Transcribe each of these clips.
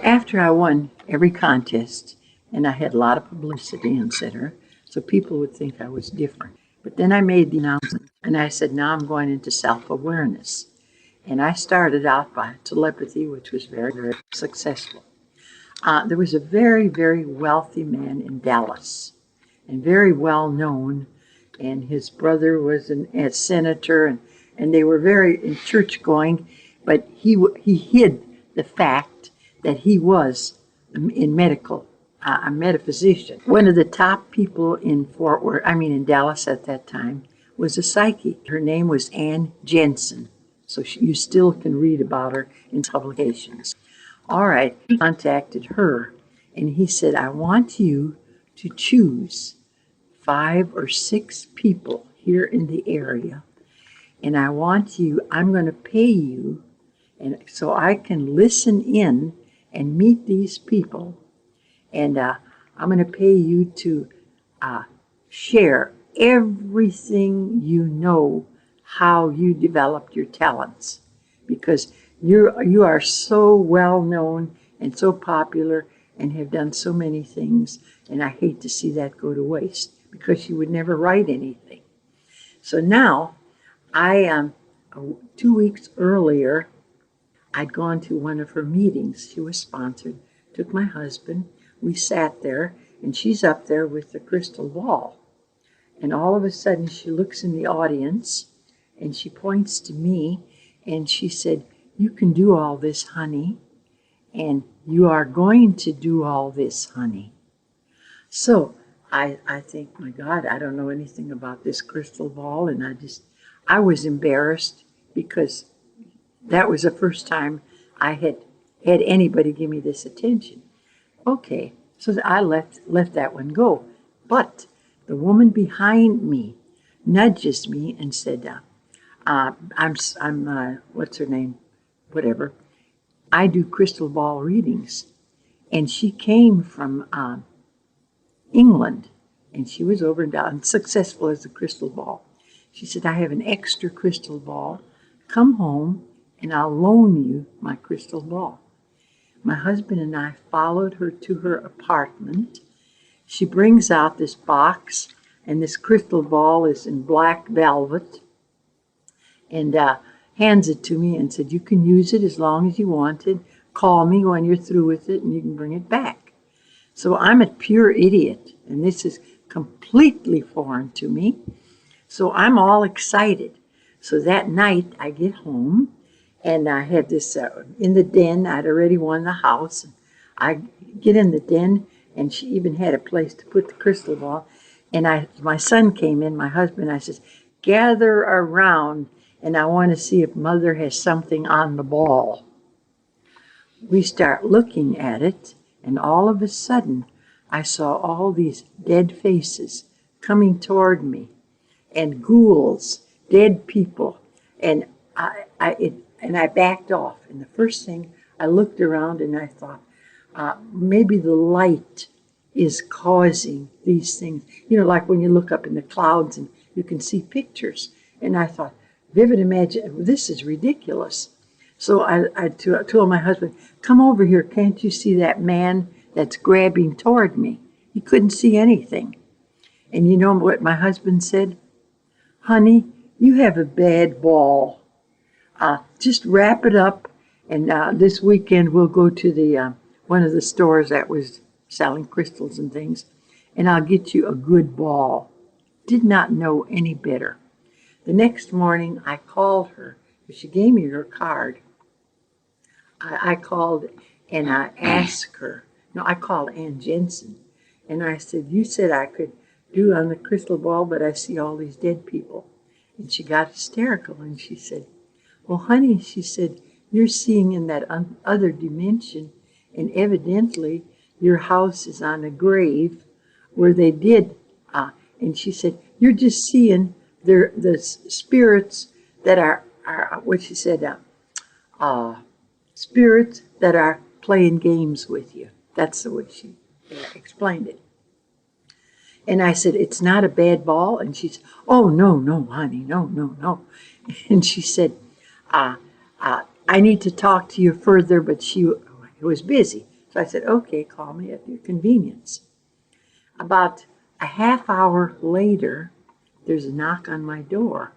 After I won every contest, and I had a lot of publicity, etc., so people would think I was different. But then I made the announcement, and I said, now I'm going into self-awareness. And I started out by telepathy, which was very, very successful. There was a very, very wealthy man in Dallas, and very well known, and his brother was a senator, and they were very in church going, but he hid the fact that he was in medical, a metaphysician. One of the top people in in Dallas at that time was a psychic. Her name was Ann Jensen, so you still can read about her in publications. All right, he contacted her, and he said, I want you to choose 5 or 6 people here in the area, and I'm going to pay you, and so I can listen in and meet these people, and I'm going to pay you to share everything you know, how you developed your talents, because you are so well known and so popular and have done so many things, and I hate to see that go to waste, because you would never write anything. So now, 2 weeks earlier, I'd gone to one of her meetings. She was sponsored, took my husband, we sat there, and she's up there with the crystal ball. And all of a sudden, she looks in the audience, and she points to me, and she said, you can do all this, honey, and you are going to do all this, honey. So I think, my God, I don't know anything about this crystal ball, and I was embarrassed, because that was the first time I had anybody give me this attention. Okay, so I let that one go. But the woman behind me nudges me and said, what's her name? Whatever. I do crystal ball readings. And she came from England, and she was over and down, successful as a crystal ball. She said, I have an extra crystal ball. Come home, and I'll loan you my crystal ball. My husband and I followed her to her apartment. She brings out this box, and this crystal ball is in black velvet, and hands it to me and said, you can use it as long as you want it. Call me when you're through with it, and you can bring it back. So I'm a pure idiot, and this is completely foreign to me. So I'm all excited. So that night I get home, and I had this in the den. I'd already won the house. I get in the den, and she even had a place to put the crystal ball. And my son came in, my husband. I says, gather around, and I want to see if Mother has something on the ball. We start looking at it, and all of a sudden, I saw all these dead faces coming toward me, and ghouls, dead people, and I backed off. And the first thing, I looked around and I thought, maybe the light is causing these things. You know, like when you look up in the clouds and you can see pictures. And I thought, vivid imagination, this is ridiculous. So I told my husband, come over here, can't you see that man that's grabbing toward me? He couldn't see anything. And you know what my husband said? Honey, you have a bad ball. Just wrap it up, and this weekend we'll go to the one of the stores that was selling crystals and things, and I'll get you a good ball. Did not know any better. The next morning I called her. She gave me her card. I called and I asked her. No, I called Ann Jensen, and I said, you said I could do on the crystal ball, but I see all these dead people. And she got hysterical, and she said, well, honey, she said, you're seeing in that other dimension, and evidently your house is on a grave where they did. And she said, you're just seeing the spirits that are what she said, spirits that are playing games with you. That's the way she explained it. And I said, it's not a bad ball? And she said, oh, no, honey, no. And she said, I need to talk to you further, but she was busy. So I said, okay, call me at your convenience. About a half hour later, there's a knock on my door.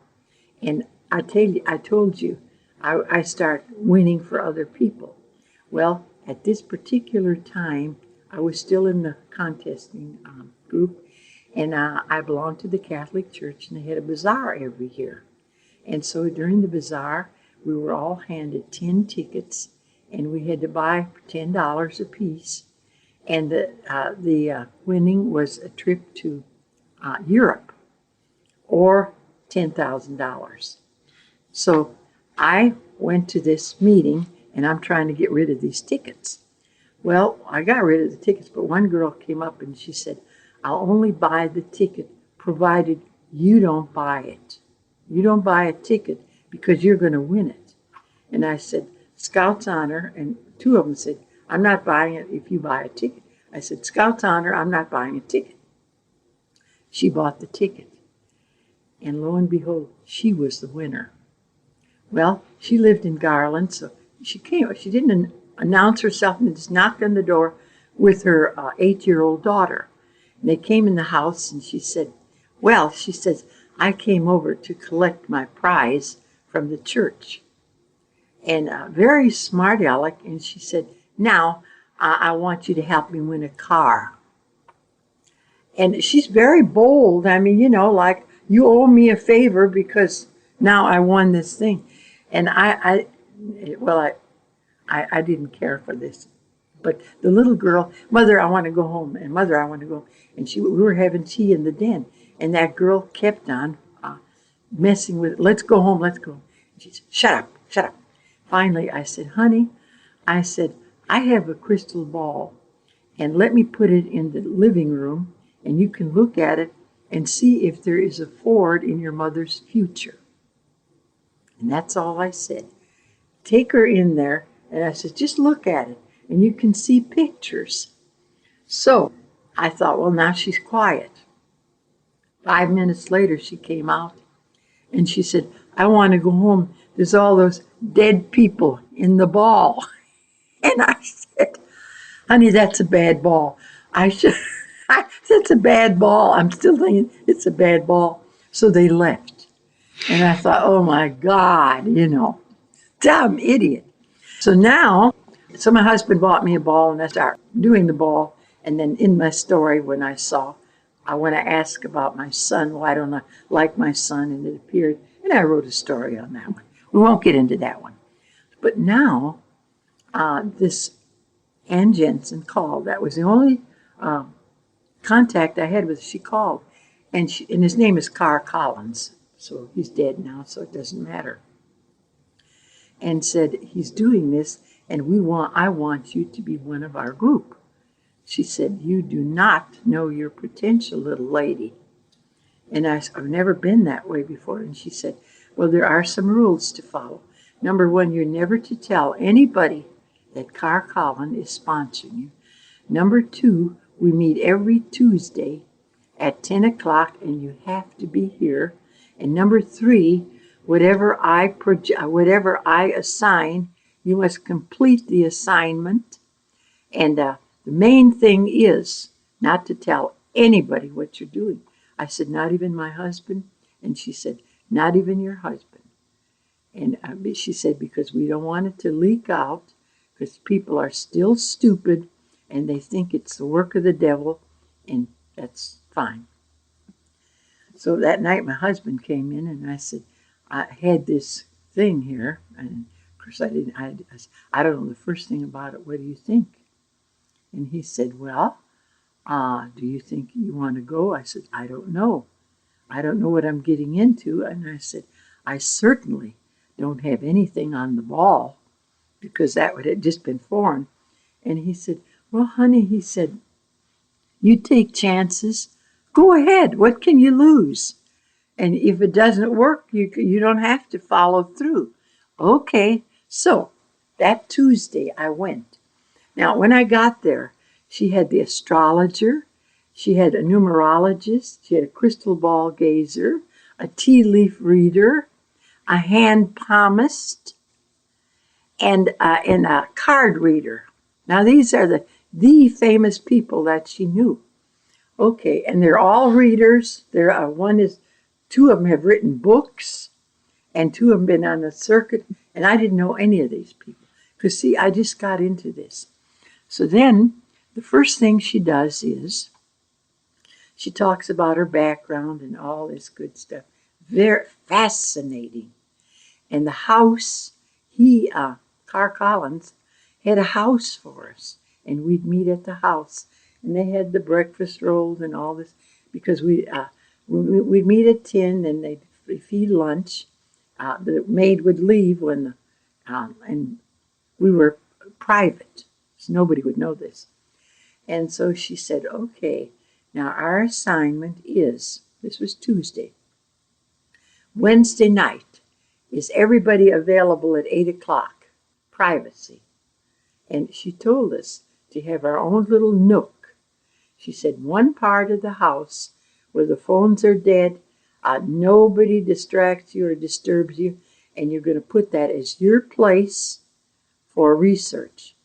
And I told you, I start winning for other people. Well, at this particular time, I was still in the contesting group, and I belonged to the Catholic Church, and they had a bazaar every year. And so during the bazaar, we were all handed 10 tickets, and we had to buy $10 a piece. And the winning was a trip to Europe, or $10,000. So I went to this meeting, and I'm trying to get rid of these tickets. Well, I got rid of the tickets, but one girl came up and she said, I'll only buy the ticket provided you don't buy it. You don't buy a ticket because you're going to win it. And I said, Scout's honor, and two of them said, I'm not buying it if you buy a ticket. I said, Scout's honor, I'm not buying a ticket. She bought the ticket. And lo and behold, she was the winner. Well, she lived in Garland, so she came. She didn't announce herself and just knocked on the door with her 8-year-old daughter. And they came in the house, and she said, well, she says, I came over to collect my prize from the church. And very smart aleck, and she said, now I want you to help me win a car. And she's very bold. I mean, you know, like, you owe me a favor because now I won this thing. And I didn't care for this. But the little girl, Mother, I want to go home. And Mother, I want to go. And we were having tea in the den. And that girl kept on messing with it. Let's go home, let's go. And she said, shut up, shut up. Finally, I said, honey, I said, I have a crystal ball. And let me put it in the living room. And you can look at it and see if there is a Ford in your mother's future. And that's all I said. Take her in there, and I said, just look at it, and you can see pictures. So I thought, well, now she's quiet. 5 minutes later, she came out, and she said, I want to go home. There's all those dead people in the ball. And I said, honey, that's a bad ball. That's a bad ball. I'm still thinking it's a bad ball. So they left. And I thought, oh my God, you know, dumb idiot. So now, my husband bought me a ball, and I started doing the ball. And then in my story, when I want to ask about my son, why don't I like my son? And it appeared, and I wrote a story on that one. We won't get into that one. But now, this Ann Jensen called. That was the only contact I had with her. She called, and his name is Carr Collins, so he's dead now, so it doesn't matter. And said, he's doing this, and I want you to be one of our group. She said, you do not know your potential, little lady. And I've never been that way before. And she said, well, there are some rules to follow. Number one, you're never to tell anybody that Carr Collins is sponsoring you. Number two, we meet every Tuesday at 10 o'clock, and you have to be here. And number three, whatever I assign, you must complete the assignment. And the main thing is not to tell anybody what you're doing. I said, not even my husband? And she said, not even your husband. And she said, because we don't want it to leak out, because people are still stupid, and they think it's the work of the devil, and that's fine. So that night my husband came in, and I said, I had this thing here, and of course I don't know the first thing about it. What do you think? And he said, well, do you think you want to go? I said, I don't know. I don't know what I'm getting into. And I said, I certainly don't have anything on the ball, because that would have just been foreign. And he said, well, honey, he said, you take chances. Go ahead. What can you lose? And if it doesn't work, you don't have to follow through. Okay. So that Tuesday I went. Now, when I got there, she had the astrologer, she had a numerologist, she had a crystal ball gazer, a tea leaf reader, a hand palmist, and a card reader. Now these are the famous people that she knew. Okay, and they're all readers. Two of them have written books, and two of them been on the circuit, and I didn't know any of these people. Because see, I just got into this. So then, the first thing she does is, she talks about her background and all this good stuff. Very fascinating. And the house, Carr Collins, had a house for us. And we'd meet at the house. And they had the breakfast rolls and all this. Because we'd meet at 10 and they'd feed lunch. The maid would leave and we were private. So nobody would know this. And so she said, okay, now our assignment is, this was Tuesday, Wednesday night, is everybody available at 8 o'clock? Privacy. And she told us to have our own little nook. She said one part of the house where the phones are dead, nobody distracts you or disturbs you, and you're going to put that as your place for research.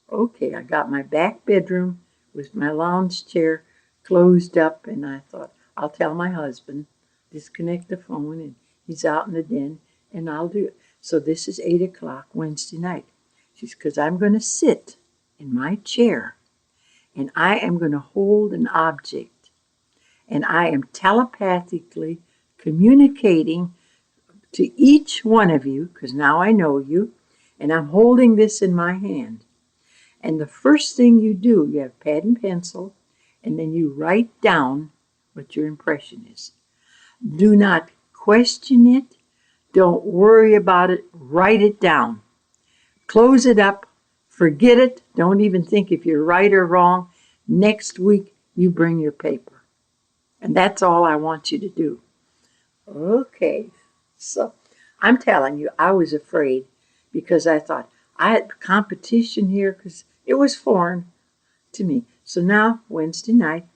Okay, I got my back bedroom with my lounge chair closed up, and I thought, I'll tell my husband, disconnect the phone, and he's out in the den, and I'll do it. So this is 8 o'clock Wednesday night. She said, because I'm going to sit in my chair, and I am going to hold an object, and I am telepathically communicating to each one of you, because now I know you, and I'm holding this in my hand. And the first thing you do, you have pad and pencil, and then you write down what your impression is. Do not question it. Don't worry about it. Write it down. Close it up. Forget it. Don't even think if you're right or wrong. Next week, you bring your paper. And that's all I want you to do. Okay. So I'm telling you, I was afraid because I thought I had competition here because it was foreign to me. So now, Wednesday night,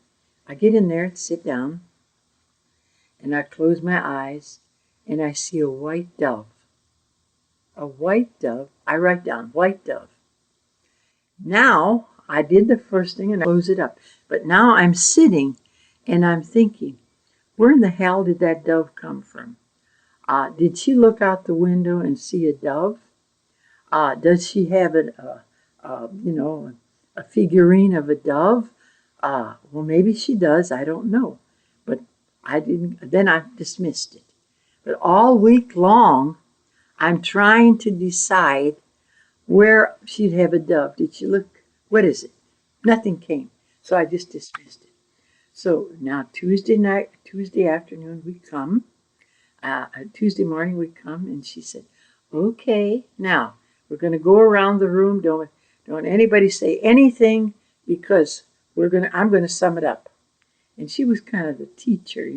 I get in there and sit down, and I close my eyes, and I see a white dove. A white dove. I write down, white dove. Now, I did the first thing, and I close it up. But now I'm sitting, and I'm thinking, where in the hell did that dove come from? Did she look out the window and see a dove? Does she have a figurine of a dove? Well, maybe she does. I don't know. But I didn't. Then I dismissed it. But all week long, I'm trying to decide where she'd have a dove. Did she look? What is it? Nothing came. So I just dismissed it. So now Tuesday afternoon, we come. Tuesday morning, we come, and she said, okay, now we're going to go around the room. Don't anybody say anything because I'm going to sum it up. And she was kind of the teacher,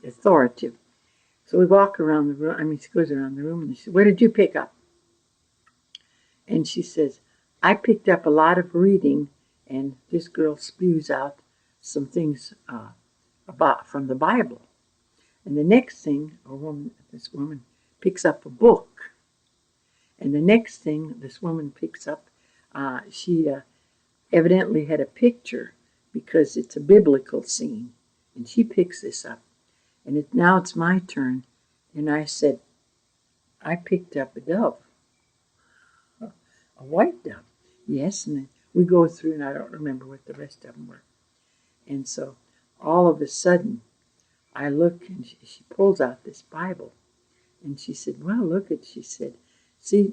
authoritative. So we walk around the room. She goes around the room and she said, what did you pick up? And she says, I picked up a lot of reading, and this girl spews out some things from the Bible. And the next thing, this woman picks up a book. And the next thing this woman picks up, she evidently had a picture because it's a biblical scene. And she picks this up. And now it's my turn. And I said, I picked up a dove. A white dove. Yes, and then we go through, and I don't remember what the rest of them were. And so all of a sudden, I look, and she pulls out this Bible. And she said, well, she said, see,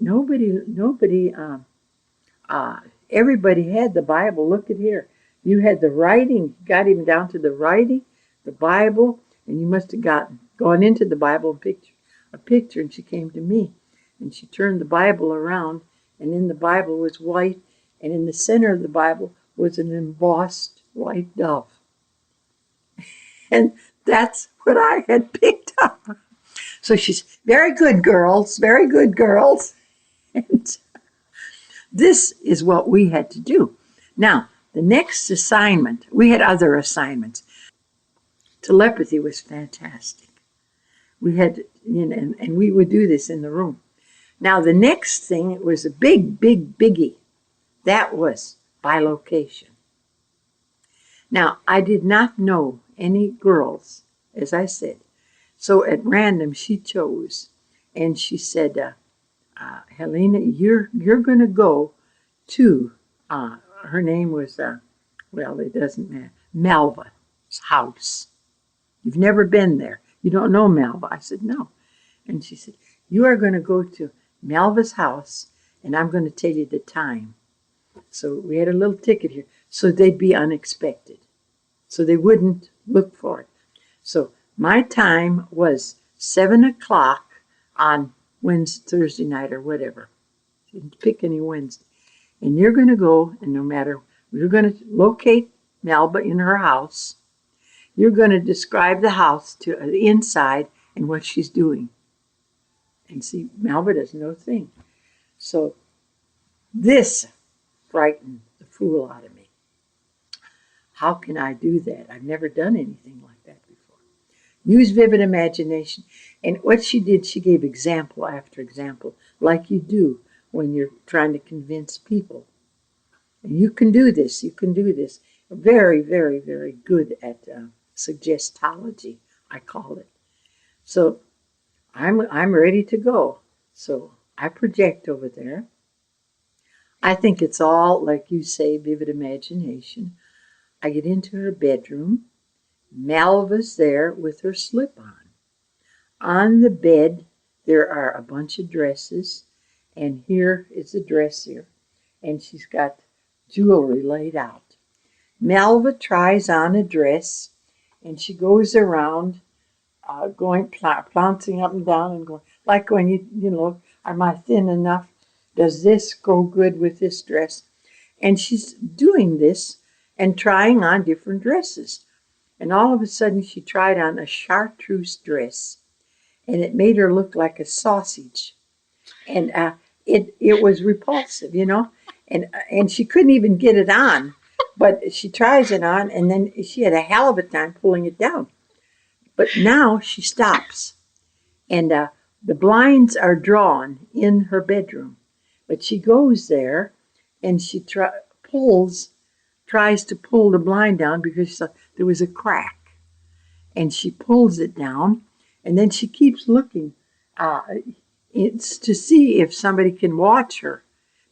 everybody had the Bible. Look at here. You had the writing, got even down to the writing, the Bible, and you must have gone into the Bible and picked a picture. And she came to me, and she turned the Bible around, and in the Bible was white, and in the center of the Bible was an embossed white dove. And that's what I had picked up. So she's, very good, girls, very good, girls. And this is what we had to do. Now, the next assignment, we had other assignments. Telepathy was fantastic. We had, and we would do this in the room. Now, the next thing was a big, big biggie. That was by location. Now, I did not know any girls, as I said. So at random, she chose, and she said, Helena, you're going to go to, her name was, well, it doesn't matter, Malva's house. You've never been there. You don't know Malva. I said, no. And she said, you are going to go to Malva's house, and I'm going to tell you the time. So we had a little ticket here, so they'd be unexpected. So they wouldn't look for it. So my time was 7 o'clock on Wednesday, Thursday night or whatever. Didn't pick any Wednesday. And you're going to go, and no matter, you're going to locate Melba in her house. You're going to describe the house to the inside and what she's doing. And see, Melba doesn't know a thing. So this frightened the fool out of me. How can I do that? I've never done anything like that before. Use vivid imagination. And what she did, she gave example after example, like you do when you're trying to convince people. And you can do this. You can do this. Very, very, very good at suggestology, I call it. So I'm ready to go. So I project over there. I think it's all, like you say, vivid imagination. I get into her bedroom. Malva's there with her slip on. On the bed, there are a bunch of dresses. And here is a dress here. And she's got jewelry laid out. Malva tries on a dress. And she goes around going, flouncing up and down and going, like when you know, am I thin enough? Does this go good with this dress? And she's doing this and trying on different dresses. And all of a sudden she tried on a chartreuse dress. And it made her look like a sausage. And it was repulsive, you know. And she couldn't even get it on. But she tries it on, and then she had a hell of a time pulling it down. But now she stops. And the blinds are drawn in her bedroom. But she goes there, and she tries to pull the blind down because there was a crack. And she pulls it down, and then she keeps looking. It's to see if somebody can watch her,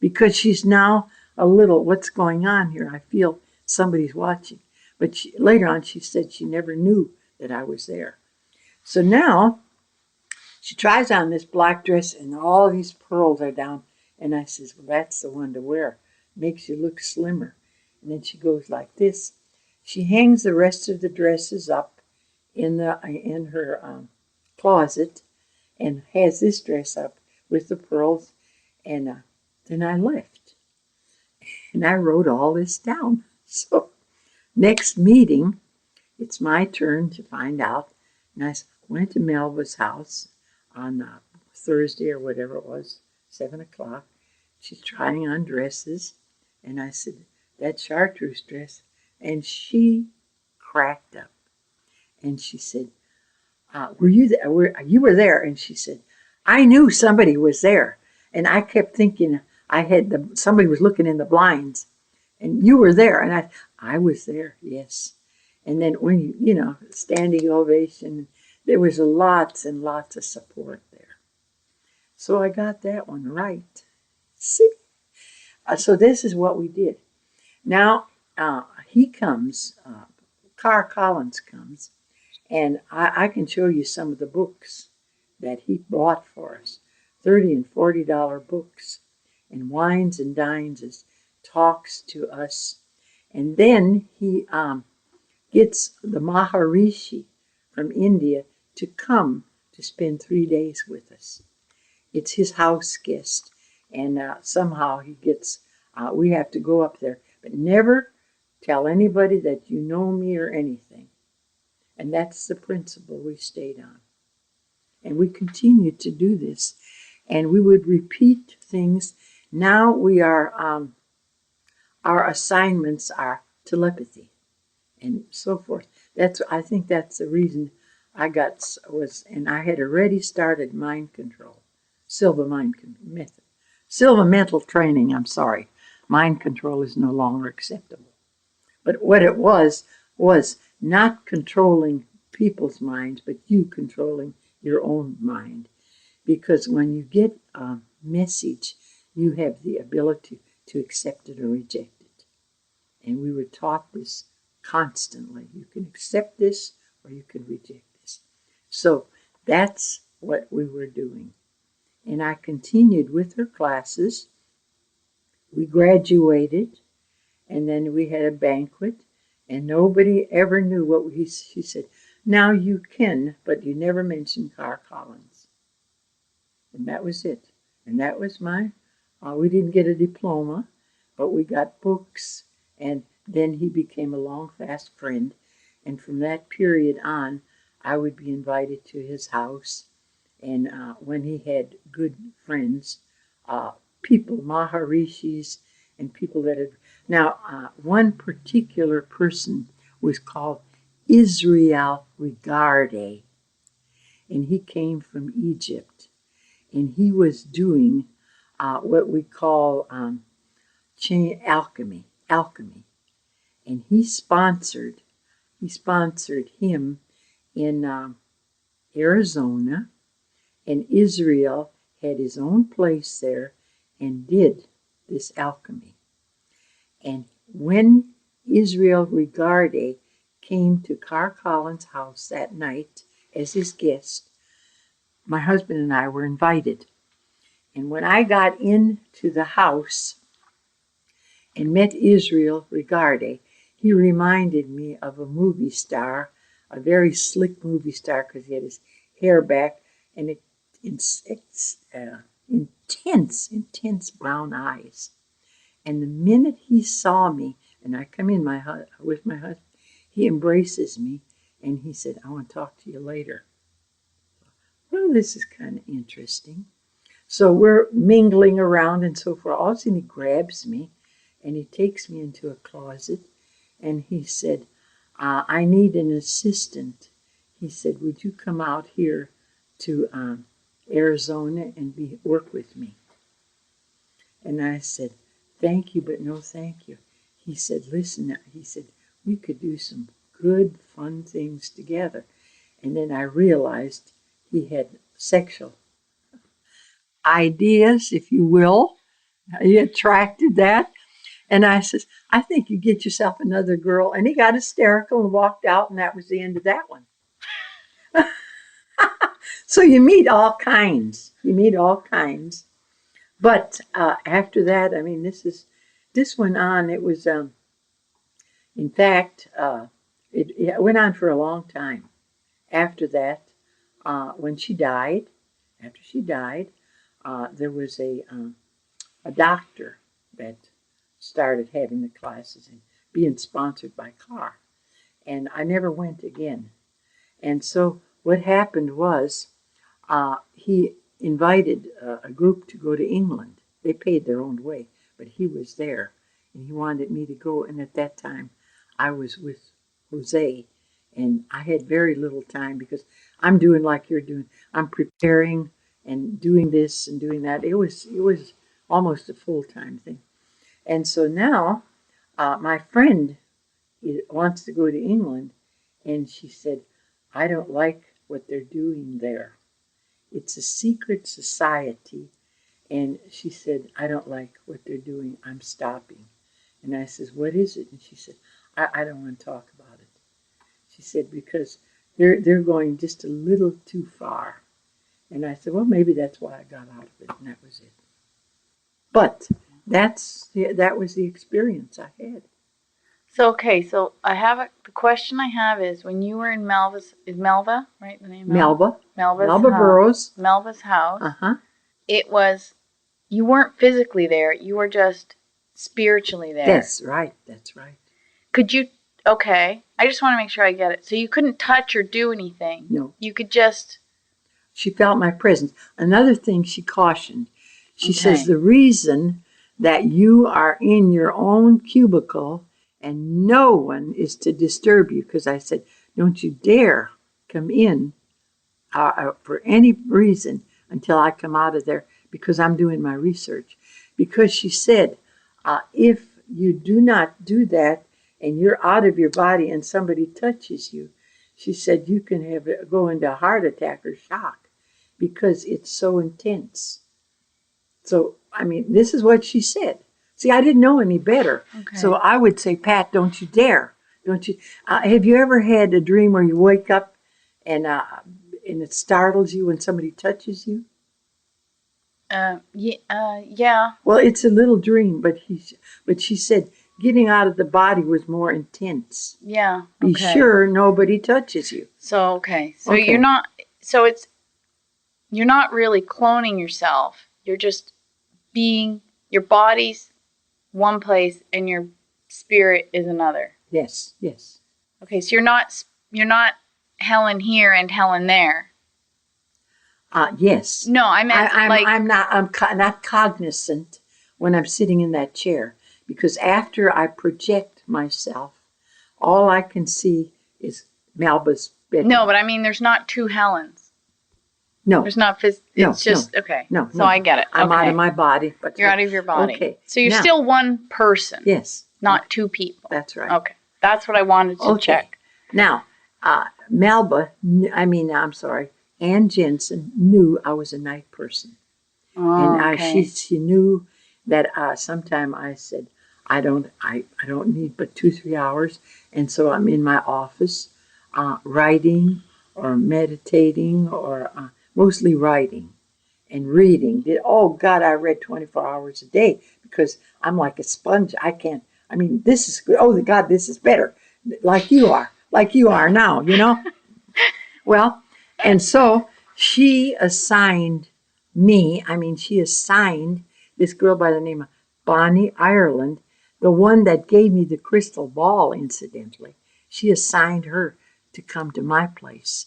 because she's now a little, what's going on here? I feel somebody's watching. But later on, she said she never knew that I was there. So now she tries on this black dress, and all these pearls are down. And I says, well, that's the one to wear. Makes you look slimmer. And then she goes like this. She hangs the rest of the dresses up in her closet and has this dress up with the pearls. And then I left. And I wrote all this down. So next meeting, it's my turn to find out. And I went to Melva's house on Thursday or whatever it was, 7 o'clock. She's trying on dresses. And I said, that chartreuse dress. And she cracked up. And she said, were you there? You were there. And she said, I knew somebody was there. And I kept thinking somebody was looking in the blinds. And you were there. And I was there, yes. And then when standing ovation, there was lots and lots of support there. So I got that one right. See? So this is what we did. Now, he comes, Carl Collins comes, and I can show you some of the books that he bought for us. $30 and $40 books. And wines and dines as talks to us. And then he gets the Maharishi from India to come to spend 3 days with us. It's his house guest. And somehow he gets, we have to go up there. But never tell anybody that you know me or anything. And that's the principle we stayed on. And we continue to do this. And we would repeat things. Now we are, our assignments are telepathy and so forth. I think that's the reason I and I had already started mind control, Silva Mental Training, I'm sorry. mind control is no longer acceptable. But what it was not controlling people's minds, but you controlling your own mind. Because when you get a message, you have the ability to accept it or reject it. And we were taught this constantly. You can accept this or you can reject this. So that's what we were doing. And I continued with her classes. We graduated, and then we had a banquet, and nobody ever knew what she said. Now you can, but you never mentioned Carr Collins. And that was it. And that was we didn't get a diploma, but we got books, and then he became a long, fast friend. And from that period on, I would be invited to his house. And when he had good friends, people, Maharishis, and people that had... Now, one particular person was called Israel Regarde, and he came from Egypt. And he was doing what we call alchemy. And he sponsored him in Arizona, and Israel had his own place there and did this alchemy. And when Israel Regarde came to Carr Collins' house that night as his guest, my husband and I were invited. And when I got into the house and met Israel Regarde, he reminded me of a movie star, a very slick movie star, because he had his hair back and intense brown eyes. And the minute he saw me, and I come in with my husband, he embraces me and he said, "I want to talk to you later." Well, this is kind of interesting. So we're mingling around and so forth. All of a sudden he grabs me and he takes me into a closet and he said, "I need an assistant." He said, "Would you come out here to Arizona and work with me?" And I said, "Thank you, but no thank you." He said, "Listen," he said, "we could do some good, fun things together." And then I realized he had sexual ideas, if you will. He attracted that. And I says, "I think you get yourself another girl." And he got hysterical and walked out, and that was the end of that one. So you meet all kinds. But after that, I mean, this went on. It was, in fact, it went on for a long time. After that, after she died, there was a doctor that started having the classes and being sponsored by Carr. And I never went again. And so what happened was he invited a group to go to England. They paid their own way, but he was there. And he wanted me to go. And at that time, I was with Jose. And I had very little time because I'm doing like you're doing. I'm preparing and doing this and doing that. It was almost a full-time thing. And so now my friend wants to go to England, and she said, "I don't like what they're doing there. It's a secret society." And she said, "I don't like what they're doing. I'm stopping." And I says, "What is it?" And she said, I don't want to talk about it." She said, "Because they're going just a little too far." And I said, "Well, maybe that's why I got out of it." And that was it. But that was the experience I had. So, okay, so the question I have is, when you were in is Melva, right? The name Melva Burrows. Melva's house. Uh-huh. It was, you weren't physically there, you were just spiritually there. That's right. Could you, okay, I just want to make sure I get it. So you couldn't touch or do anything. No. You could just... She felt my presence. Another thing she cautioned, she says, the reason that you are in your own cubicle and no one is to disturb you, because I said, don't you dare come in for any reason until I come out of there, because I'm doing my research. Because she said, If you do not do that and you're out of your body and somebody touches you, she said you can go into a heart attack or shock because it's so intense. So, I mean, this is what she said. See, I didn't know any better. Okay. So I would say, Pat, don't you dare. Don't you? Have you ever had a dream where you wake up and it startles you when somebody touches you? Yeah. Well, it's a little dream, but she said getting out of the body was more intense. Yeah. Be sure nobody touches you. So okay. So you're not. So you're not really cloning yourself. You're just being, your body's one place and your spirit is another. Yes. Yes. Okay. So you're not Helen here and Helen there. Yes. No, I meant I'm not cognizant when I'm sitting in that chair, because after I project myself, all I can see is Melba's bedroom. No, but I mean, there's not two Helens. No. There's not. It's just okay. No. So I get it. I'm out of my body, but you're out of your body. Okay. So you're still one person. Yes. Not two people. That's right. Okay. That's what I wanted to check. Now, Melba, Ann Jensen knew I was a night person. Oh, and she knew that sometime I said, I don't need but 2-3 hours. And so I'm in my office writing or meditating or mostly writing and reading. Oh, God, I read 24 hours a day because I'm like a sponge. This is good. Oh, God, this is better. Like you are now, you know? Well, and so she assigned this girl by the name of Bonnie Ireland, the one that gave me the crystal ball, incidentally. She assigned her to come to my place.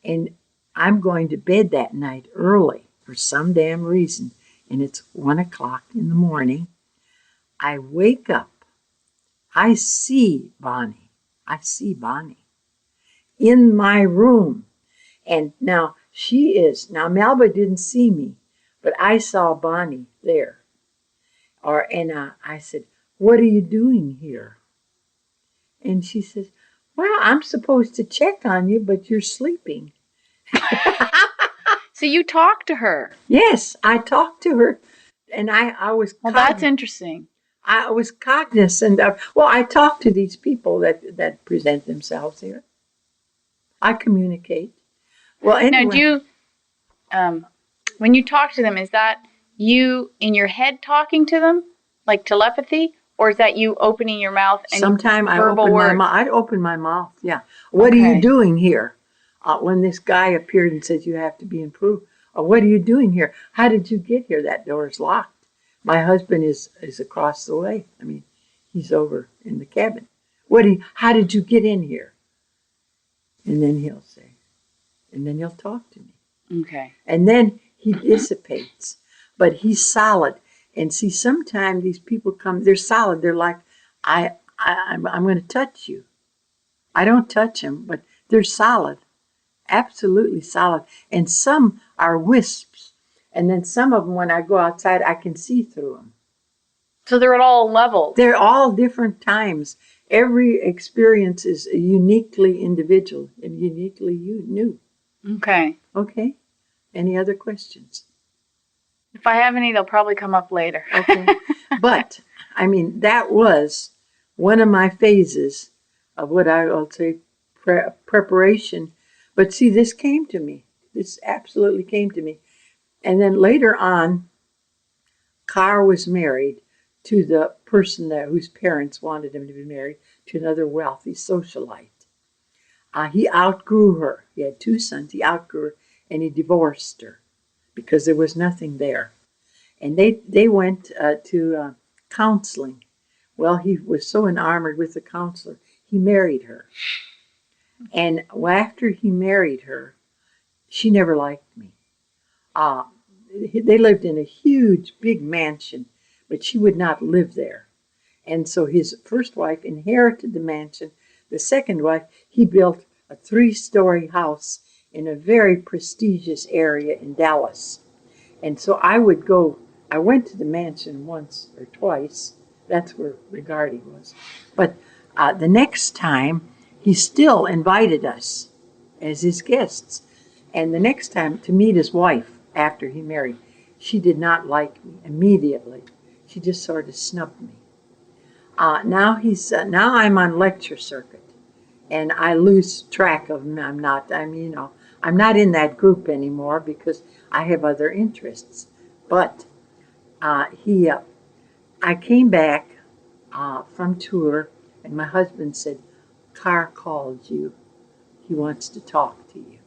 And I'm going to bed that night early for some damn reason. And it's 1 o'clock in the morning. I wake up. I see Bonnie in my room. And now Melba didn't see me, but I saw Bonnie there. I said, what are you doing here? And she says, well, I'm supposed to check on you, but you're sleeping. So you talked to her? Yes, I talked to her. And I was... Well, that's interesting. I was cognizant of... Well, I talk to these people that present themselves here. I communicate. Well, anyway. Now, when you talk to them, is that you in your head talking to them, like telepathy, or is that you opening your mouth and sometime verbal words? I'd open my mouth. Yeah. What are you doing here? When this guy appeared and said you have to be improved. What are you doing here? How did you get here? That door is locked. My husband is across the way. He's over in the cabin. How did you get in here? And then he'll say, and then he'll talk to me. Okay. And then he dissipates, but he's solid. And see, sometimes these people come, they're solid. They're like, I'm going to touch you. I don't touch them, but they're solid, absolutely solid. And some are wisps. And then some of them, when I go outside, I can see through them. So they're at all levels. They're all different times. Every experience is uniquely individual and uniquely new. Okay. Okay. Any other questions? If I have any, they'll probably come up later. Okay. But, that was one of my phases of what I'll say preparation. But see, this came to me. This absolutely came to me. And then later on, Carr was married to the person whose parents wanted him to be married, to another wealthy socialite. He outgrew her. He had 2 sons. He outgrew her, and he divorced her because there was nothing there. And they went to counseling. Well, he was so enamored with the counselor, he married her. And after he married her, she never liked me. They lived in a huge, big mansion, but she would not live there. And so his first wife inherited the mansion. The second wife, he built a 3-story house in a very prestigious area in Dallas. And so I would go I went to the mansion once or twice. That's where Rigardi was. But the next time, he still invited us as his guests. And the next time to meet his wife after he married, she did not like me immediately. She just sort of snubbed me. Now I'm on lecture circuit, and I lose track of him. I'm not in that group anymore because I have other interests. But I came back from tour, and my husband said, "Carr called you. He wants to talk to you."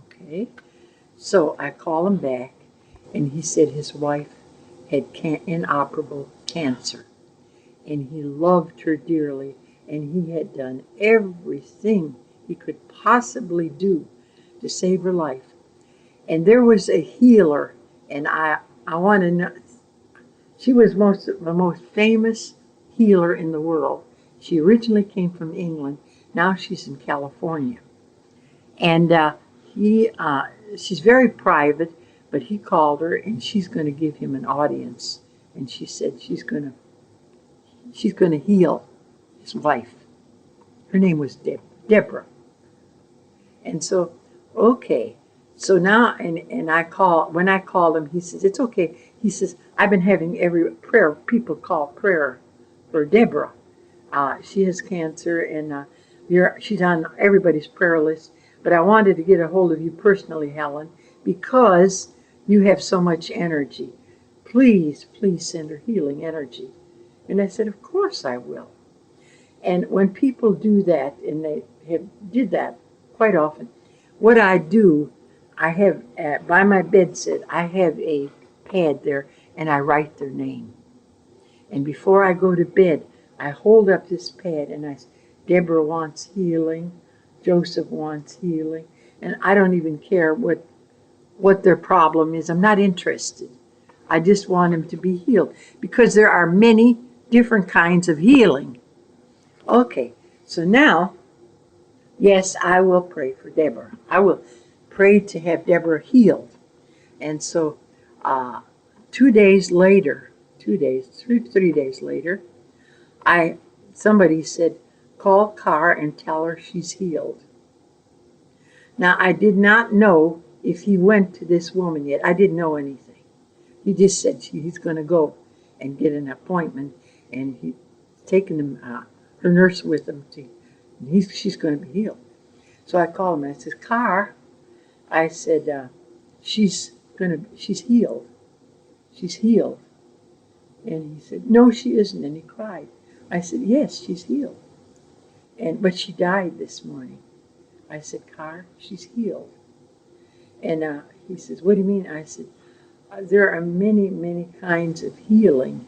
Okay, so I call him back, and he said his wife had inoperable cancer, and he loved her dearly, and he had done everything he could possibly do to save her life. And there was a healer, and I want to know, she was the most famous healer in the world. She originally came from England. Now she's in California. And she's very private, but he called her, and she's going to give him an audience. And she said she's going to heal his wife. Her name was Deborah. And so, okay. So now, when I called him, he says, "It's okay." He says, "I've been having people call prayer for Deborah. She has cancer, and she's on everybody's prayer list. But I wanted to get a hold of you personally, Helen, because you have so much energy. Please, please send her healing energy." And I said, "Of course I will." And when people do that, and they did that quite often, what I do, I have by my bedside, I have a pad there, and I write their name. And before I go to bed, I hold up this pad, and I say, "Deborah wants healing, Joseph wants healing," and I don't even care what their problem is. I'm not interested. I just want them to be healed, because there are many different kinds of healing. Okay, so now, yes, I will pray for Deborah. I will pray to have Deborah healed. And so 3 days later, somebody said, "Call Carr and tell her she's healed." Now, I did not know if he went to this woman yet. I didn't know anything. He just said he's going to go and get an appointment, and he's taken her nurse with him. She's going to be healed. So I called him and I said, "Carr," I said, she's healed. She's healed." And he said, "No, she isn't." And he cried. I said, "Yes, she's healed. But she died this morning." I said, "Carr, she's healed." And he says, "What do you mean?" I said, "There are many, many kinds of healing.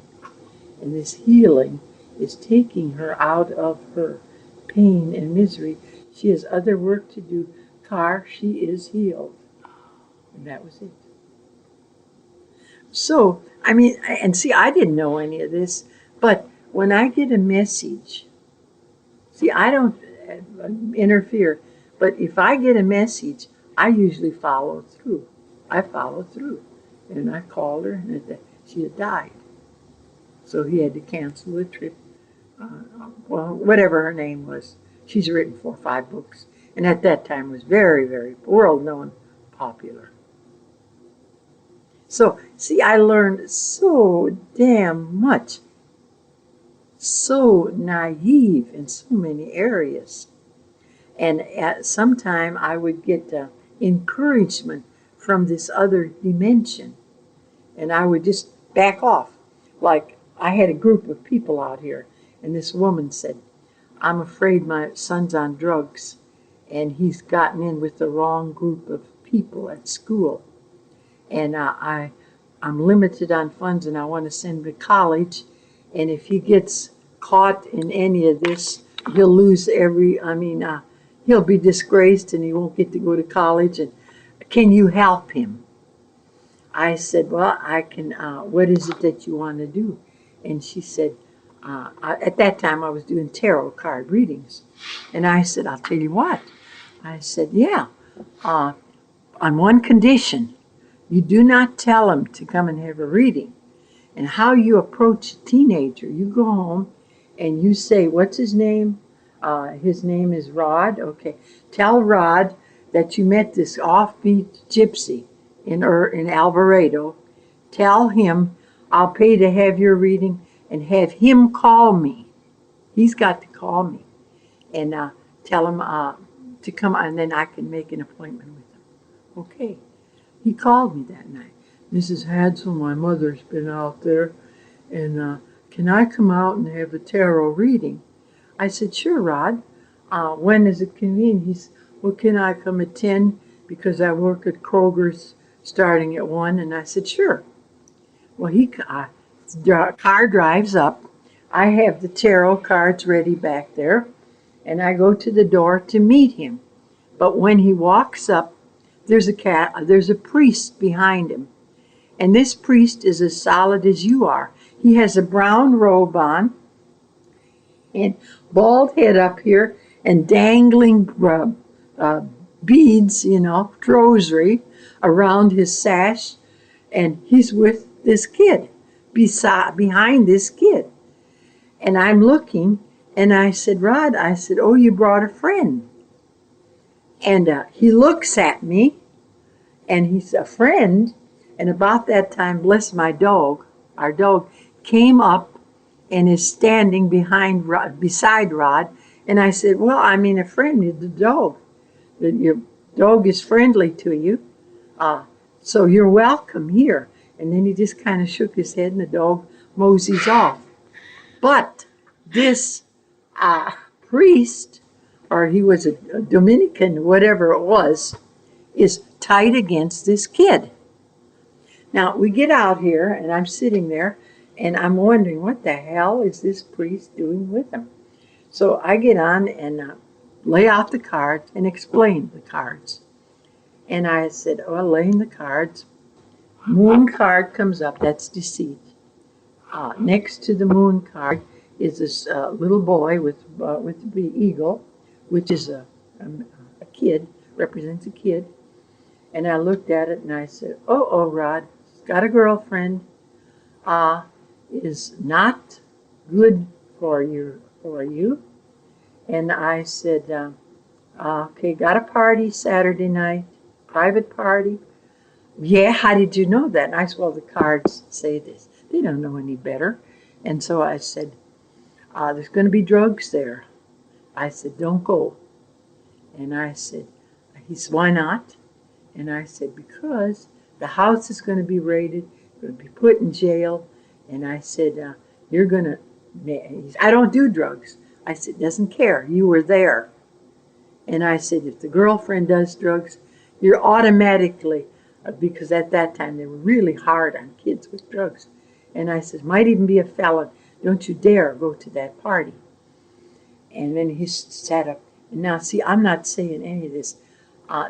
And this healing is taking her out of her pain and misery. She has other work to do. Carr, she is healed." And that was it. So, I didn't know any of this, but when I get a message, I don't interfere, but if I get a message, I usually follow through. I follow through. And I called her, and she had died. So he had to cancel the trip. Whatever her name was. She's written 4 or 5 books, and at that time was very, very world-known, popular. So, I learned so damn much. So naive in so many areas. And at some time I would get encouragement from this other dimension. And I would just back off. Like, I had a group of people out here, and this woman said, "I'm afraid my son's on drugs, and he's gotten in with the wrong group of people at school. And I'm limited on funds, and I want to send him to college. And if he gets caught in any of this, he'll lose he'll be disgraced, and he won't get to go to college. And can you help him?" I said, "Well, I can. What is it that you want to do?" And she said, at that time I was doing tarot card readings. And I said, "I'll tell you what." I said, "Yeah, on one condition. You do not tell them to come and have a reading. And how you approach a teenager, you go home and you say, what's his name? His name is Rod. Okay. Tell Rod that you met this offbeat gypsy in Alvarado. Tell him I'll pay to have your reading and have him call me. He's got to call me and tell him to come, and then I can make an appointment with him. Okay. He called me that night. Mrs. Hadsell, my mother's been out there, and can I come out and have a tarot reading? I said, sure, Rod. When is it convenient? He said, well, can I come at 10 because I work at Kroger's starting at 1? And I said, sure. Well, car drives up. I have the tarot cards ready back there, and I go to the door to meet him. But when he walks up, there's a priest behind him. And this priest is as solid as you are. He has a brown robe on and bald head up here and dangling beads, rosary around his sash. And he's with this kid, behind this kid. And I'm looking, and I said, Rod, oh, you brought a friend. And he looks at me, and he's a friend. And about that time, bless my dog, our dog came up and is standing beside Rod. And I said, well, I mean, a friend, the dog. Your dog is friendly to you, so you're welcome here. And then he just kind of shook his head, and the dog moseys off. But this priest, or he was a Dominican, whatever it was, is tight against this kid. Now, we get out here, and I'm sitting there, and I'm wondering, what the hell is this priest doing with him? So I get on and lay out the cards and explain the cards. And I said, oh, laying the cards. Moon card comes up, that's deceit. Next to the moon card is this little boy with the eagle, which is a kid, represents a kid. And I looked at it and I said, oh, Rod, got a girlfriend, is not good for you. And I said, okay, got a party Saturday night, private party. Yeah, how did you know that? And I said, well, the cards say this. They don't know any better. And so I said, there's going to be drugs there. I said, don't go. And I said, he said, why not? And I said, because the house is going to be raided, going to be put in jail. And I said, you're going to, I don't do drugs. I said, doesn't care. You were there. And I said, if the girlfriend does drugs, you're automatically, because at that time they were really hard on kids with drugs. And I said, might even be a felon. Don't you dare go to that party. And then he sat up. And now, see, I'm not saying any of this.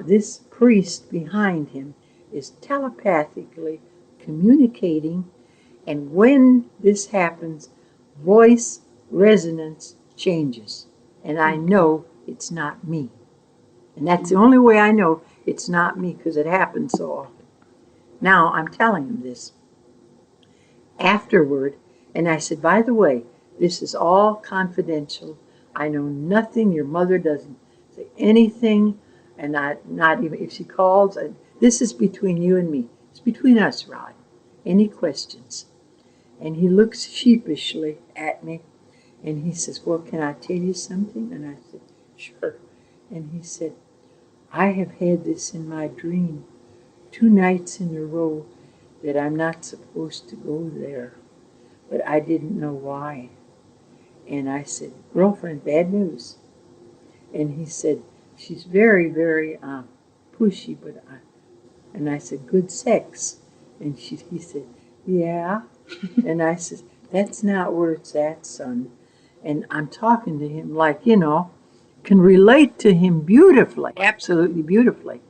This priest behind him is telepathically communicating. And when this happens, voice resonance changes. And I know it's not me. And that's the only way I know it's not me, because it happens so often. Now, I'm telling him this afterward, and I said, by the way, this is all confidential. I know nothing. Your mother doesn't say anything, and not even if she calls. This is between you and me. It's between us, Rod. Any questions? And he looks sheepishly at me, and he says, well, can I tell you something? And I said, sure. And he said, I have had this in my dream 2 nights in a row that I'm not supposed to go there, but I didn't know why. And I said, girlfriend, bad news. And he said, she's very, very pushy, but and I said, good sex. And he said, yeah. And I said, that's not where it's at, son. And I'm talking to him like, can relate to him beautifully, absolutely beautifully.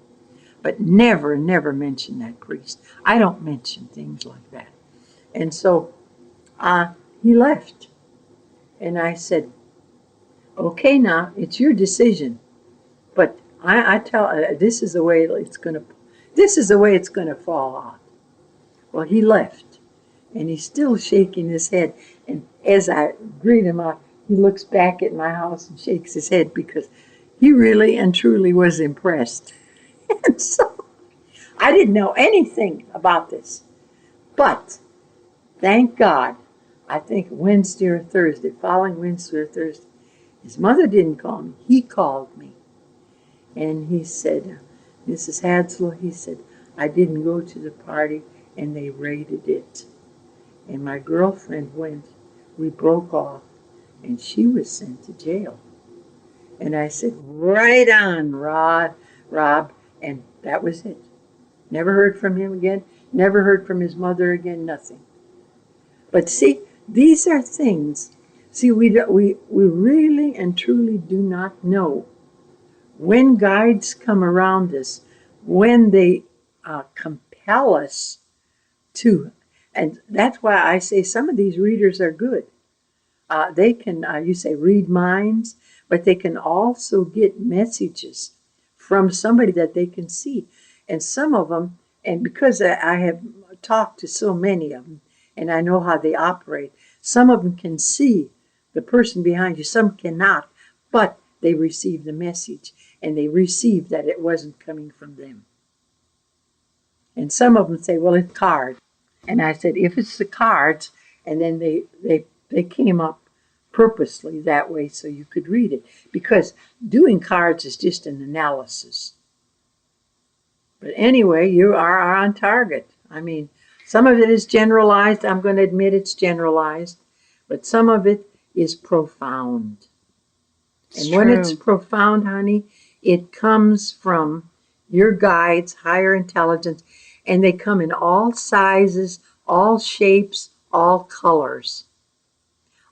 But never, never mention that priest. I don't mention things like that. And so he left. And I said, okay, now, it's your decision. But I tell, this is the way it's going to, this is the way it's going to fall out. Well, he left, and he's still shaking his head. And as I greet him out, he looks back at my house and shakes his head because he really and truly was impressed. And so I didn't know anything about this. But thank God, I think Wednesday or Thursday, following Wednesday or Thursday, his mother didn't call me. He called me. And he said, Mrs. Hadsell, he said, I didn't go to the party and they raided it. And my girlfriend went. We broke off and she was sent to jail. And I said, right on, Rob. And that was it. Never heard from him again. Never heard from his mother again, nothing. But see, these are things. See, we really and truly do not know when guides come around us, when they compel us to. And that's why I say some of these readers are good. They can, you say, read minds, but they can also get messages from somebody that they can see. And some of them, and because I have talked to so many of them, and I know how they operate, some of them can see the person behind you, some cannot, but they receive the message, and they receive that it wasn't coming from them. And some of them say, well, it's cards. And I said, if it's the cards, and then they came up purposely that way so you could read it. Because doing cards is just an analysis. But anyway, you are on target. I mean, some of it is generalized. I'm going to admit it's generalized. But some of it is profound. And when it's profound, honey, it comes from your guides, higher intelligence, and they come in all sizes, all shapes, all colors.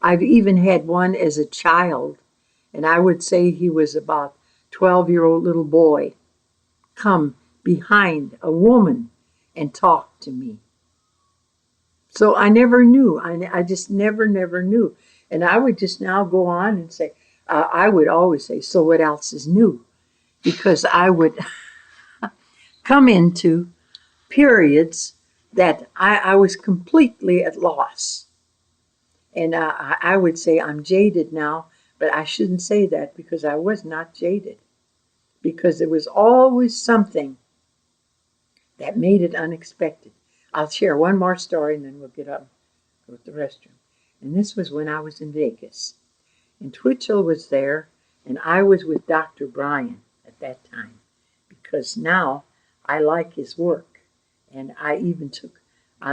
I've even had one as a child, and I would say he was about 12-year-old little boy, come behind a woman and talk to me. So I never knew. I just never knew. And I would just now go on and say, I would always say, so what else is new? Because I would come into periods that I was completely at loss. And I would say I'm jaded now, but I shouldn't say that because I was not jaded. Because there was always something that made it unexpected. I'll share one more story and then we'll get up and go to the restroom. And this was when I was in Vegas. And Twitchell was there, and I was with Dr. Bryan at that time. Because now I like his work. And I even took,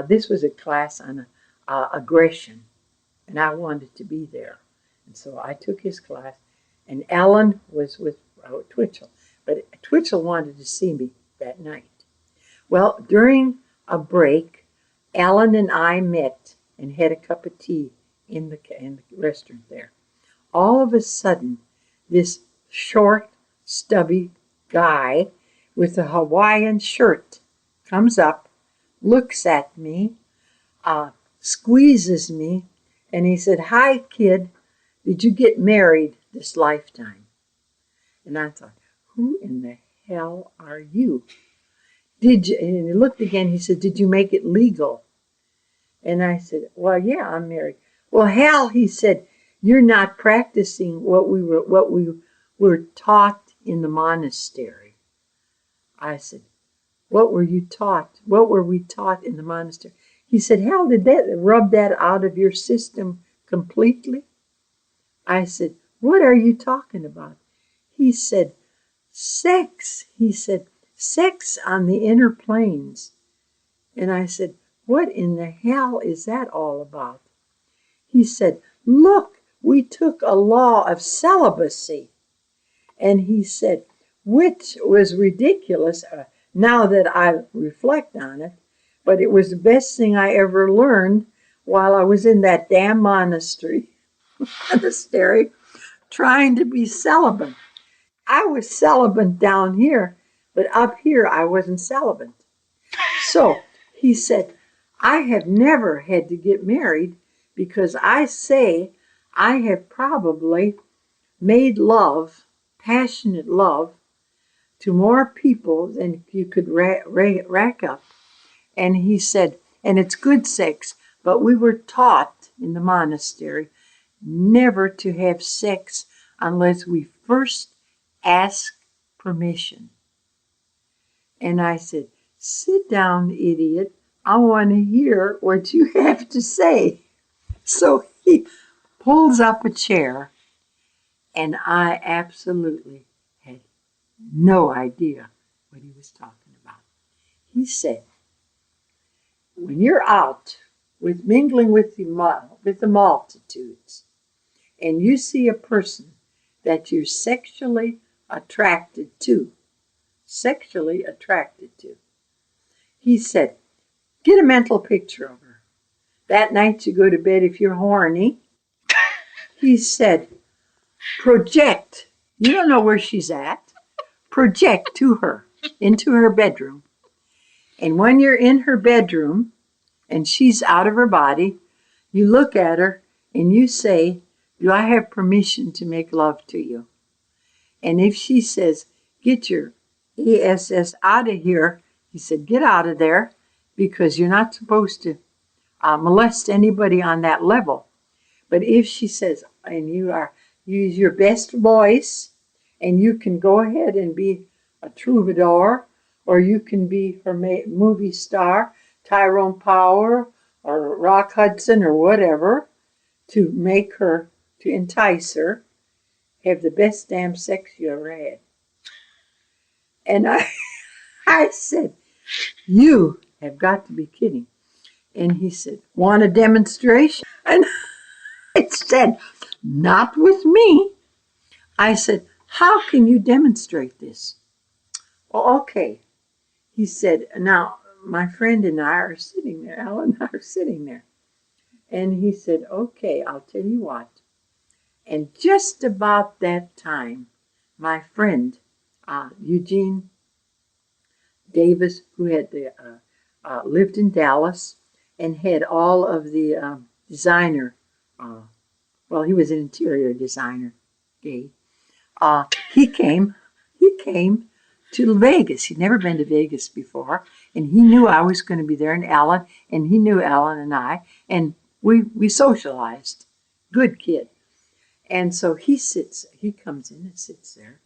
this was a class on aggression. And I wanted to be there. And so I took his class. And Alan was with Twitchell. But Twitchell wanted to see me that night. Well, during a break, Alan and I met and had a cup of tea in the restaurant there. All of a sudden, this short, stubby guy with a Hawaiian shirt comes up, looks at me, squeezes me, and he said, "Hi, kid, did you get married this lifetime?" And I thought, who in the hell are you? And he looked again, he said, "Did you make it legal?" And I said, "Well, yeah, I'm married." "Well, hell," he said, "you're not practicing what we were taught in the monastery." I said, "What were you taught? What were we taught in the monastery?" He said, "Hell, did that rub that out of your system completely?" I said, "What are you talking about?" He said, "Sex." He said, "Sex on the inner planes." And I said, "What in the hell is that all about?" He said, "Look, we took a law of celibacy." And he said, which was ridiculous now that I reflect on it, but it was the best thing I ever learned while I was in that damn monastery trying to be celibate. I was celibate down here, but up here I wasn't celibate. So he said, "I have never had to get married because I say I have probably made love, passionate love, to more people than you could rack up. And he said, and it's good sex, but we were taught in the monastery never to have sex unless we first ask permission. And I said, sit down, idiot. I want to hear what you have to say. So he pulls up a chair, and I absolutely had no idea what he was talking about. He said, when you're out with mingling with the multitudes, and you see a person that you're sexually attracted to, he said, get a mental picture of her. That night you go to bed if you're horny. He said, project. You don't know where she's at. Project to her, into her bedroom. And when you're in her bedroom and she's out of her body, you look at her and you say, do I have permission to make love to you? And if she says, get your ass out of here, he said, get out of there, because you're not supposed to molest anybody on that level. But if she says, and use your best voice, and you can go ahead and be a troubadour, or you can be her movie star, Tyrone Power, or Rock Hudson, or whatever, to entice her, have the best damn sex you ever had. And I said, you have got to be kidding. And he said, want a demonstration? And I said, not with me. I said, how can you demonstrate this? Well, okay. He said, now, my friend and I are sitting there, Alan and I are sitting there. And he said, okay, I'll tell you what. And just about that time, my friend, Eugene Davis, who had lived in Dallas and had all of the designer, well, he was an interior designer, gay. He came to Vegas. He'd never been to Vegas before, and he knew I was going to be there, and Alan, and he knew Alan and I, and we socialized. Good kid. And so he comes in and sits there,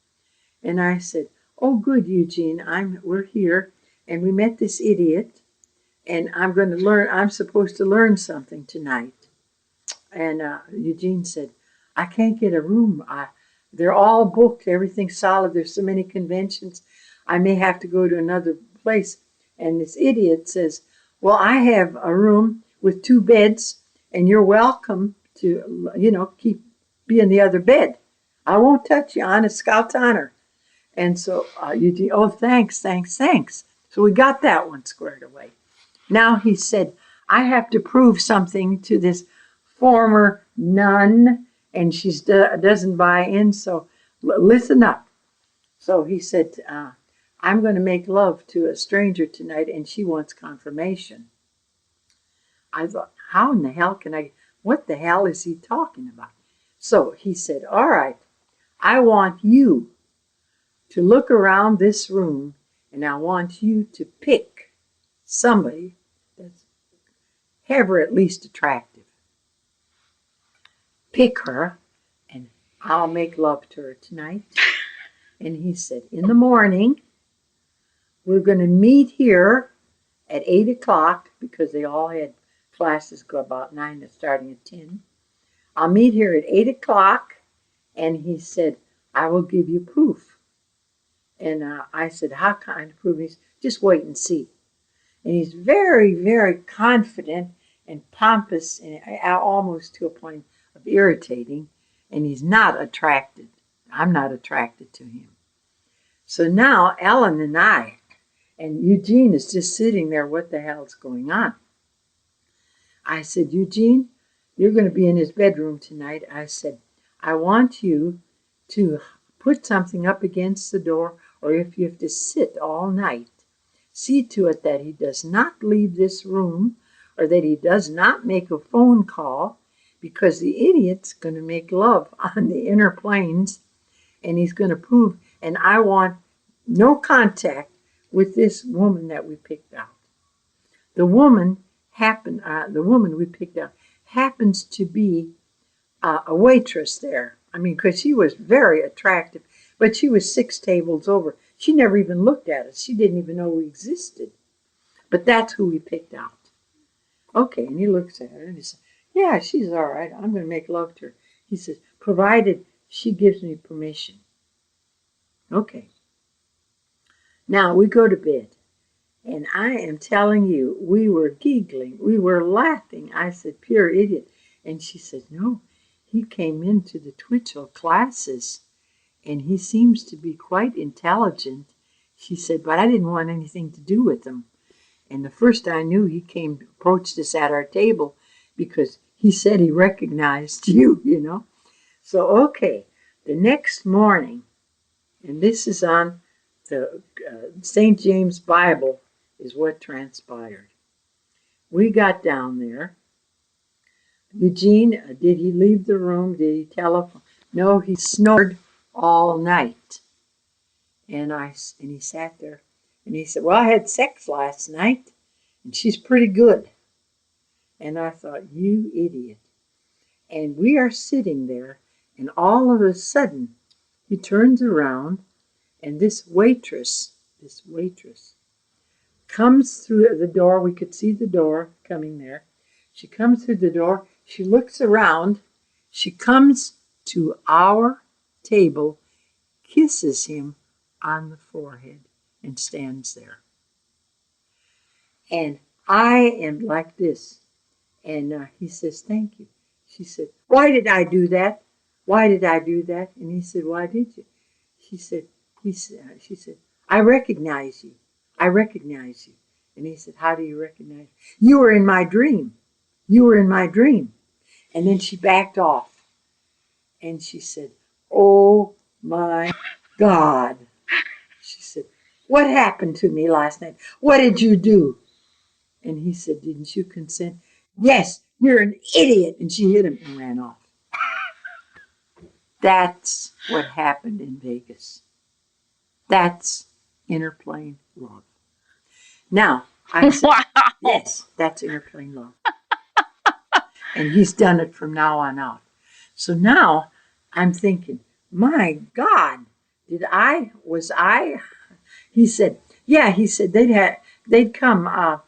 and I said, oh, good, Eugene, we're here, and we met this idiot, and I'm supposed to learn something tonight. And Eugene said, I can't get a room. They're all booked, everything's solid, there's so many conventions, I may have to go to another place. And this idiot says, well, I have a room with 2 beds, and you're welcome to, be in the other bed. I won't touch you, honest Scout's honor. And so Eugene, oh, thanks. So we got that one squared away. Now he said, I have to prove something to this former nun, and she doesn't buy in, so listen up. So he said, I'm going to make love to a stranger tonight, and she wants confirmation. I thought, how in the hell what the hell is he talking about? So he said, all right, I want you to look around this room, and I want you to pick somebody that's ever at least attractive. Pick her, and I'll make love to her tonight. And he said, in the morning, we're going to meet here at 8 o'clock, because they all had classes go about 9, starting at 10. I'll meet here at 8 o'clock, and he said, I will give you proof. And I said, how kind of proof? He said, just wait and see. And he's very, very confident and pompous, and almost to a point of irritating, and he's not attracted. I'm not attracted to him. So now Ellen and I, and Eugene is just sitting there, what the hell's going on? I said, Eugene, you're going to be in his bedroom tonight. I said, I want you to put something up against the door, or if you have to sit all night, see to it that he does not leave this room, or that he does not make a phone call, because the idiot's going to make love on the inner planes, and he's going to prove, and I want no contact with this woman that we picked out. The woman we picked out happens to be a waitress there. I mean, because she was very attractive, but she was 6 tables over. She never even looked at us. She didn't even know we existed. But that's who we picked out. Okay, and he looks at her and he says, yeah, she's all right. I'm going to make love to her. He says, provided she gives me permission. Okay. Now we go to bed. And I am telling you, we were giggling. We were laughing. I said, pure idiot. And she said, no, he came into the Twitchell classes and he seems to be quite intelligent. She said, but I didn't want anything to do with him. And the first I knew, he approached us at our table because he said he recognized you, you know. So, okay, the next morning, and this is on the St. James Bible, is what transpired. We got down there. Eugene, did he leave the room? Did he telephone? No, he snored all night. And he sat there and he said, well, I had sex last night and she's pretty good. And I thought, you idiot. And we are sitting there and all of a sudden he turns around and this waitress comes through the door. We could see the door coming there. She comes through the door. She looks around. She comes to our table, kisses him on the forehead, and stands there. And I am like this. And he says, thank you. She said, why did I do that? Why did I do that? And he said, why did you? She said, I recognize you. I recognize you. And he said, how do you recognize you? You were in my dream. You were in my dream. And then she backed off. And she said, oh my God. She said, what happened to me last night? What did you do? And he said, didn't you consent? Yes, you're an idiot. And she hit him and ran off. That's what happened in Vegas. That's interplane love. Now, I said, wow. Yes, that's interplane love. And he's done it from now on out. So now I'm thinking, my God, was I? He said, yeah, he said they'd come.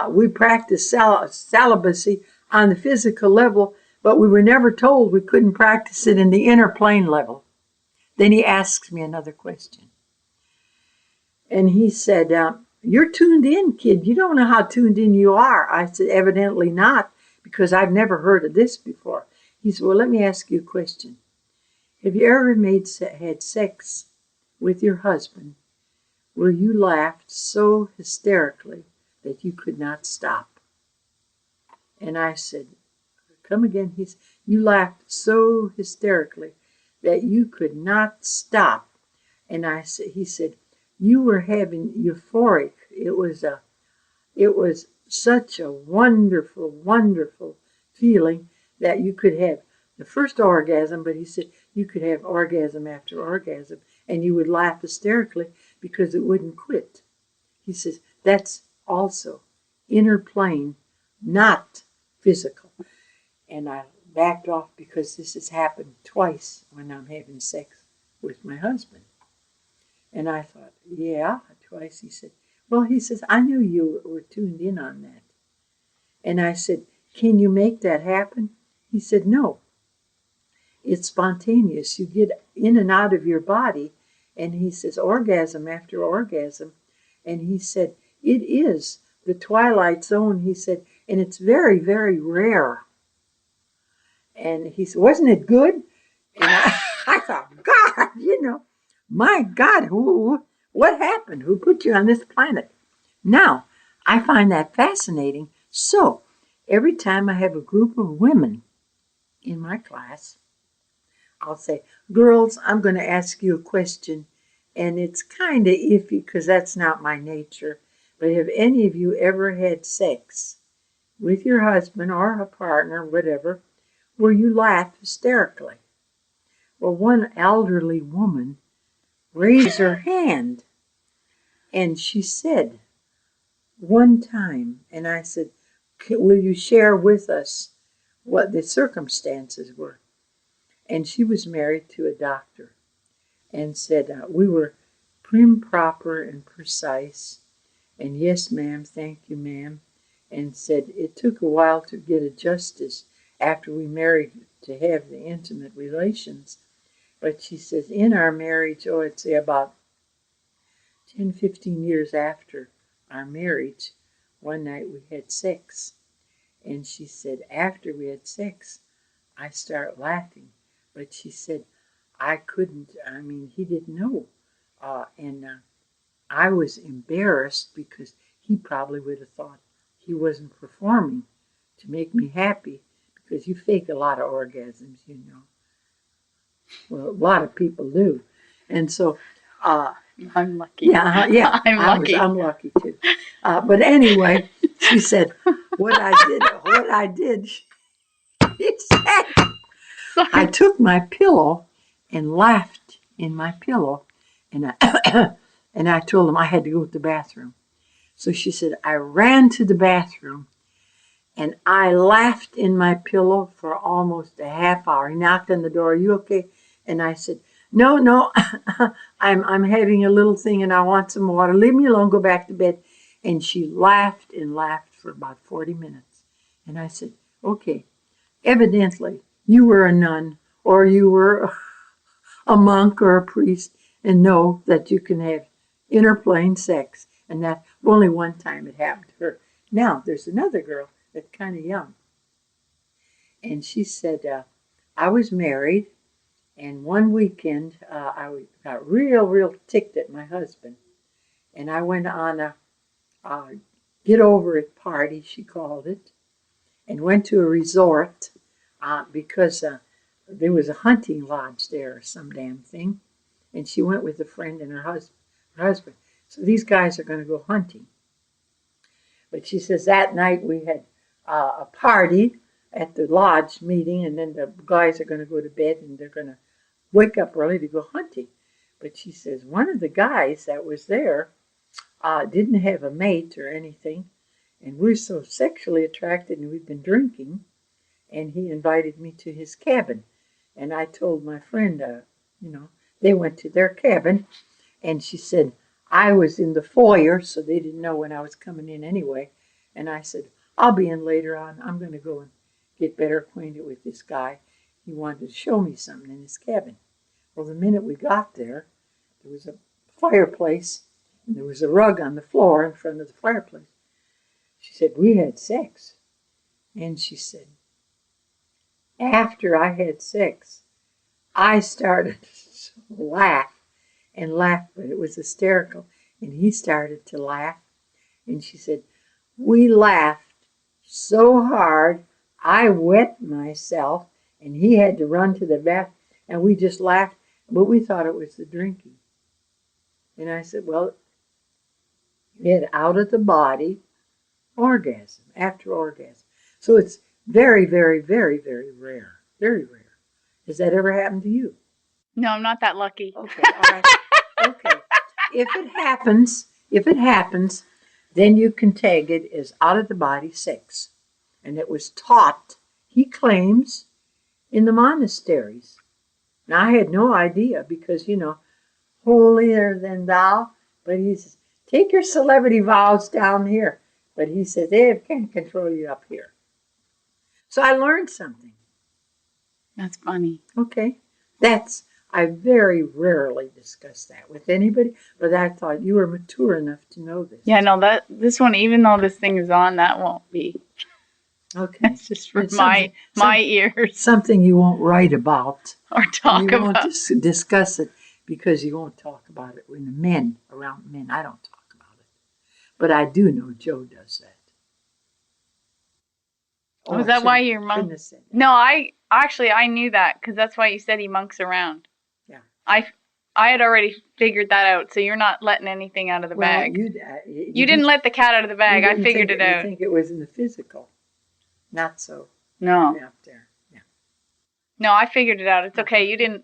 We practiced celibacy on the physical level, but we were never told we couldn't practice it in the inner plane level. Then he asked me another question. And he said, you're tuned in, kid. You don't know how tuned in you are. I said, evidently not, because I've never heard of this before. He said, well, let me ask you a question. Have you ever had sex with your husband where you laughed so hysterically that you could not stop? And I said, come again. He said, you laughed so hysterically that you could not stop. And he said, you were having euphoric. It was such a wonderful, wonderful feeling that you could have the first orgasm, but he said you could have orgasm after orgasm and you would laugh hysterically because it wouldn't quit. He says that's also inner plane, not physical. And I backed off because this has happened twice when I'm having sex with my husband. And I thought, yeah, twice. He said, well, he says, I knew you were tuned in on that. And I said, can you make that happen? He said, no. It's spontaneous. You get in and out of your body. And he says, orgasm after orgasm. And he said, it is the twilight zone, he said, and it's very, very rare. And he said, wasn't it good? And I thought, God, my God, what happened? Who put you on this planet? Now, I find that fascinating. So, every time I have a group of women in my class, I'll say, girls, I'm going to ask you a question, and it's kind of iffy because that's not my nature, but have any of you ever had sex with your husband or a partner, whatever, where you laugh hysterically? Well, one elderly woman raised her hand And she said one time, and I said, will you share with us what the circumstances were? And she was married to a doctor and said, we were prim, proper, and precise. And yes, ma'am, thank you, ma'am. And said it took a while to get a justice after we married to have the intimate relations. But she says, in our marriage, I'd say about 10, 15 years after our marriage, one night we had sex. And she said, after we had sex, I started laughing. But she said, I couldn't, he didn't know. And I was embarrassed because he probably would have thought he wasn't performing to make me happy, because you fake a lot of orgasms, you know. Well, a lot of people do. And so, I'm lucky. Yeah. I'm lucky. I'm lucky too. But anyway, she said, what I did, she said, Sorry. I took my pillow and laughed in my pillow, and and I told him I had to go to the bathroom. So she said, I ran to the bathroom and I laughed in my pillow for almost a half hour. He knocked on the door, are you okay? And I said, no, I'm having a little thing and I want some water. Leave me alone, go back to bed. And she laughed and laughed for about 40 minutes. And I said, okay, evidently you were a nun or you were a monk or a priest and know that you can have interplane sex. And that only one time it happened to her. Now, there's another girl that's kind of young. And she said, I was married, and one weekend I got real ticked at my husband. And I went on a get over it party, she called it, and went to a resort because there was a hunting lodge there or some damn thing. And she went with a friend and her husband. So these guys are going to go hunting. But she says that night we had a party at the lodge meeting, and then the guys are going to go to bed and they're going to wake up early to go hunting. But she says one of the guys that was there didn't have a mate or anything, and we're so sexually attracted and we've been drinking, and he invited me to his cabin. And I told my friend, they went to their cabin, and she said, I was in the foyer, so they didn't know when I was coming in anyway. And I said, I'll be in later on. I'm going to go and get better acquainted with this guy. He wanted to show me something in his cabin. Well, the minute we got there, there was a fireplace, and there was a rug on the floor in front of the fireplace. She said, we had sex. And she said, after I had sex, I started to laugh and laugh, but it was hysterical. And he started to laugh. And she said, we laughed so hard, I wet myself, and he had to run to the bath, and we just laughed, but we thought it was the drinking. And I said, well, you had out of the body orgasm, after orgasm. So it's very, very, very, very rare. Very rare. Has that ever happened to you? No, I'm not that lucky. Okay, all right. Okay. If it happens, then you can tag it as out of the body sex. And it was taught, he claims, in the monasteries. Now, I had no idea because, holier than thou. But he says, take your celebrity vows down here. But he says, they can't control you up here. So I learned something. That's funny. Okay. I very rarely discuss that with anybody, but I thought you were mature enough to know this. Yeah, no, this one, even though this thing is on, that won't be. Okay. It's just for my ears. Something you won't write about. Or talk about. You won't discuss it because you won't talk about it around men. I don't talk about it. But I do know Joe does that. Oh, is that why you're monk? No, I knew that because that's why you said he monks around. Yeah. I had already figured that out, so you're not letting anything out of the bag. You didn't let the cat out of the bag. I figured it out. I think it was in the physical. Not so. No. Out there. Yeah. No, I figured it out. It's okay. You didn't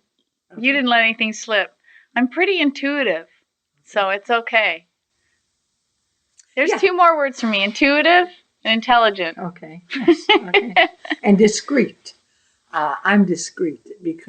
let anything slip. I'm pretty intuitive, so it's okay. There's two more words for me: intuitive and intelligent. Okay. Yes. Okay. And discreet. I'm discreet because